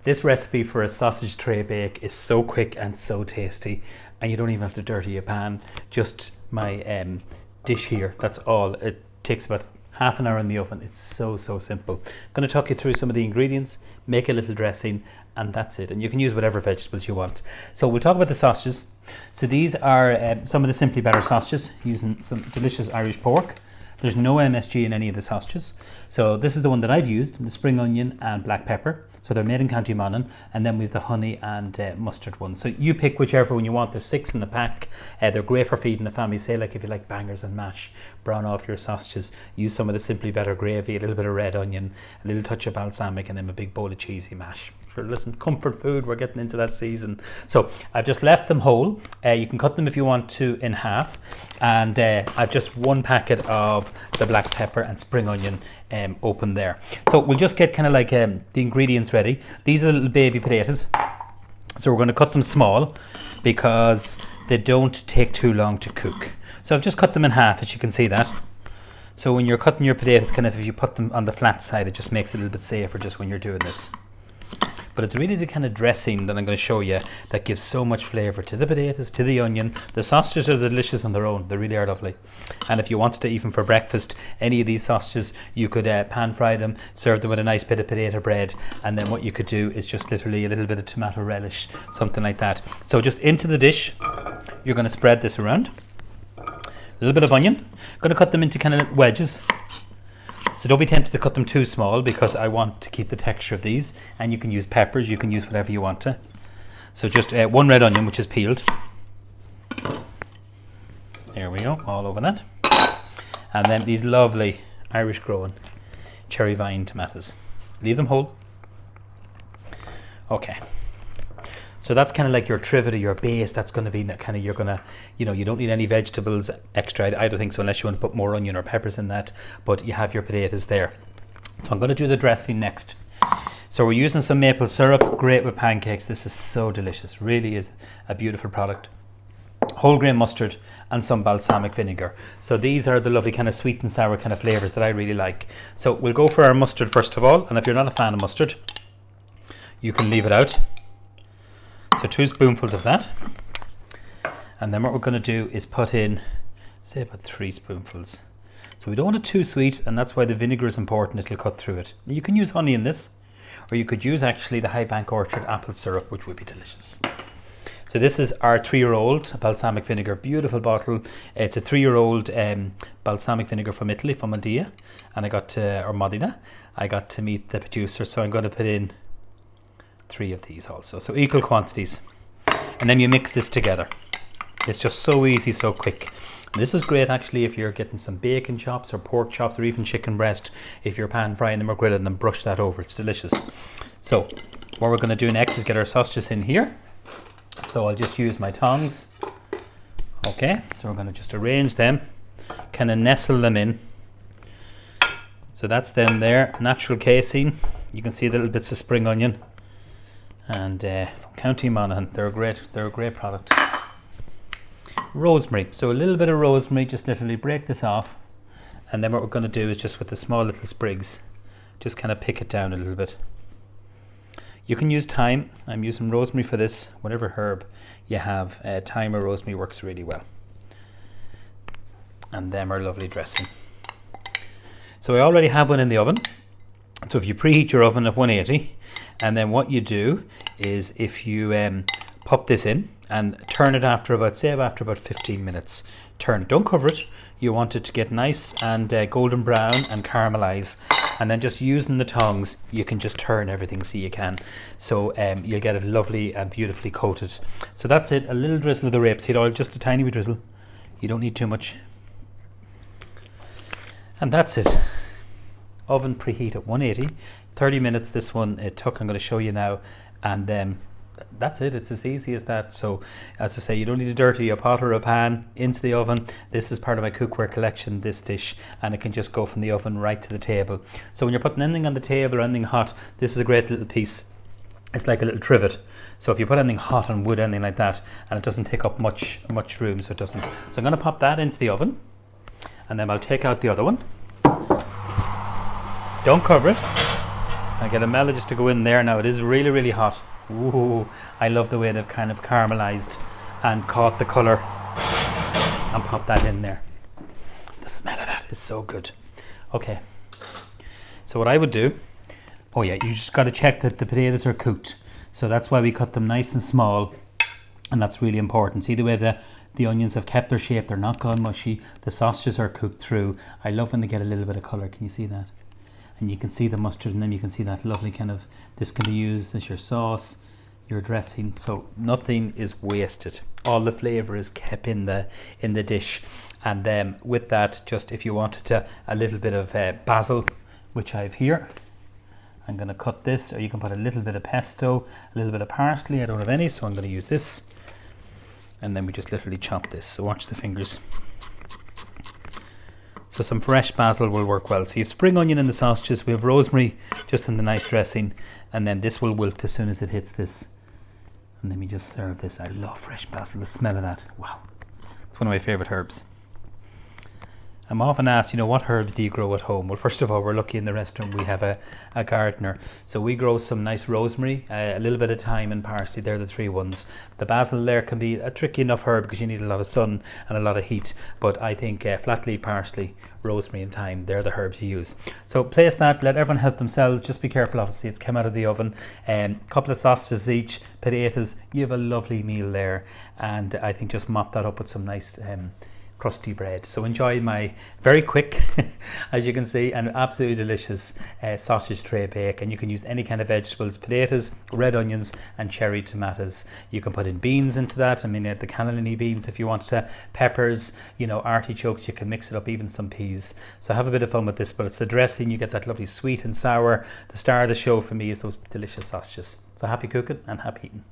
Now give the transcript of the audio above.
This recipe for a sausage tray bake is so quick and so tasty, and you don't even have to dirty your pan. Just my dish here, that's all. It takes about half an hour in the oven. It's so simple. I'm going to talk you through some of the ingredients, make a little dressing, and that's it. And you can use whatever vegetables you want. So we'll talk about the sausages. So these are some of the Simply Better sausages, using some delicious Irish pork. There's no MSG in any of the sausages. So this is the one that I've used, the spring onion and black pepper. So they're made in County Monaghan, and then we've the honey and mustard one. So you pick whichever one you want. There's 6 in the pack. They're great for feeding the family. Say like if you like bangers and mash, brown off your sausages, use some of the Simply Better gravy, a little bit of red onion, a little touch of balsamic, and then a big bowl of cheesy mash. Sure, listen, comfort food, we're getting into that season. So I've just left them whole. You can cut them if you want to in half. And I've just 1 packet of the black pepper and spring onion open there. So we'll just get kind of like the ingredients ready. These are little baby potatoes. So we're going to cut them small because they don't take too long to cook. So I've just cut them in half, as you can see that. So when you're cutting your potatoes, kind of if you put them on the flat side, it just makes it a little bit safer just when you're doing this. But it's really the kind of dressing that I'm going to show you that gives so much flavour to the potatoes, to the onion. The sausages are delicious on their own. They really are lovely. And if you wanted to, even for breakfast, any of these sausages, you could pan fry them, serve them with a nice bit of potato bread, and then what you could do is just literally a little bit of tomato relish, something like that. So just into the dish, you're going to spread this around. A little bit of onion. I'm going to cut them into kind of wedges. So don't be tempted to cut them too small because I want to keep the texture of these. And you can use peppers, you can use whatever you want to. So just 1 red onion, which is peeled. There we go, all over that. And then these lovely Irish growing cherry vine tomatoes. Leave them whole. Okay. So that's kind of like your trivia, your base. That's going to be kind of, you're going to, you don't need any vegetables extra. I don't think so, unless you want to put more onion or peppers in that. But you have your potatoes there. So I'm going to do the dressing next. So we're using some maple syrup, great with pancakes. This is so delicious, really is a beautiful product. Whole grain mustard and some balsamic vinegar. So these are the lovely kind of sweet and sour kind of flavours that I really like. So we'll go for our mustard first of all. And if you're not a fan of mustard, you can leave it out. So 2 spoonfuls of that. And then what we're going to do is put in, say about 3 spoonfuls. So we don't want it too sweet, and that's why the vinegar is important. It'll cut through it. You can use honey in this, or you could use actually the High Bank Orchard apple syrup, which would be delicious. So this is our 3-year-old balsamic vinegar, beautiful bottle. It's a 3-year-old balsamic vinegar from Italy, from Modena, and or Modena. I got to meet the producer, so I'm going to put in 3 of these also, so equal quantities, and then you mix this together. It's just so easy, so quick. And this is great actually if you're getting some bacon chops or pork chops or even chicken breast. If you're pan frying them or grilling them, brush that over. It's delicious. So what we're going to do next is get our sausages in here. So I'll just use my tongs. Okay, so we're going to just arrange them, kind of nestle them in. So that's them there, natural casing. You can see the little bits of spring onion. And from County Monaghan, they're a great product. Rosemary, so a little bit of rosemary, just literally break this off, and then what we're going to do is just with the small little sprigs, just kind of pick it down a little bit. You can use thyme. I'm using rosemary for this. Whatever herb you have, thyme or rosemary works really well. And them are lovely dressing. So I already have one in the oven. So if you preheat your oven at 180, and then what you do is if you pop this in and turn it after about 15 minutes. Turn it, don't cover it. You want it to get nice and golden brown and caramelize. And then just using the tongs, you can just turn everything so you can. So you'll get it lovely and beautifully coated. So that's it, a little drizzle of the rapeseed oil, just a tiny bit drizzle. You don't need too much. And that's it. Oven preheat at 180. 30 minutes this one it took. I'm going to show you now, and that's it. It's as easy as that. So as I say, you don't need to dirty a pot or a pan into the oven. This is part of my cookware collection, this dish, and it can just go from the oven right to the table. So when you're putting anything on the table or anything hot, this is a great little piece. It's like a little trivet. So if you put anything hot on wood, anything like that, and it doesn't take up much room, so it doesn't. So I'm going to pop that into the oven, and then I'll take out the other one. Don't cover it. I get a melon just to go in there. Now it is really, really hot. Ooh, I love the way they've kind of caramelized and caught the colour, and pop that in there. The smell of that is so good. Okay, so what I would do, oh yeah, you just got to check that the potatoes are cooked. So that's why we cut them nice and small, and that's really important. See the way the onions have kept their shape, they're not gone mushy, the sausages are cooked through. I love when they get a little bit of colour, can you see that? And you can see the mustard, and then you can see that lovely kind of, this can be used as your sauce, your dressing, so nothing is wasted. All the flavour is kept in the dish. And with that, just if you wanted a little bit of basil, which I have here, I'm going to cut this, or you can put a little bit of pesto, a little bit of parsley. I don't have any, so I'm going to use this. And then we just literally chop this, so watch the fingers. So some fresh basil will work well. So you have spring onion in the sausages, we have rosemary just in the nice dressing, and then this will wilt as soon as it hits this. And then we just serve this. I love fresh basil, the smell of that, wow. It's one of my favourite herbs. I'm often asked, what herbs do you grow at home? Well, first of all, we're lucky in the restaurant we have a gardener. So we grow some nice rosemary, a little bit of thyme and parsley. They're the three ones. The basil there can be a tricky enough herb because you need a lot of sun and a lot of heat. But I think flat leaf parsley, rosemary and thyme, they're the herbs you use. So place that, let everyone help themselves. Just be careful, obviously, it's come out of the oven. Couple of sausages each, potatoes. You have a lovely meal there. And I think just mop that up with some nice crusty bread. So enjoy my very quick, as you can see, and absolutely delicious sausage tray bake. And you can use any kind of vegetables, potatoes, red onions and cherry tomatoes. You can put in beans into that. I mean, the cannellini beans if you want to, peppers, artichokes. You can mix it up, even some peas. So have a bit of fun with this, but it's the dressing. You get that lovely sweet and sour. The star of the show for me is those delicious sausages. So happy cooking and happy eating.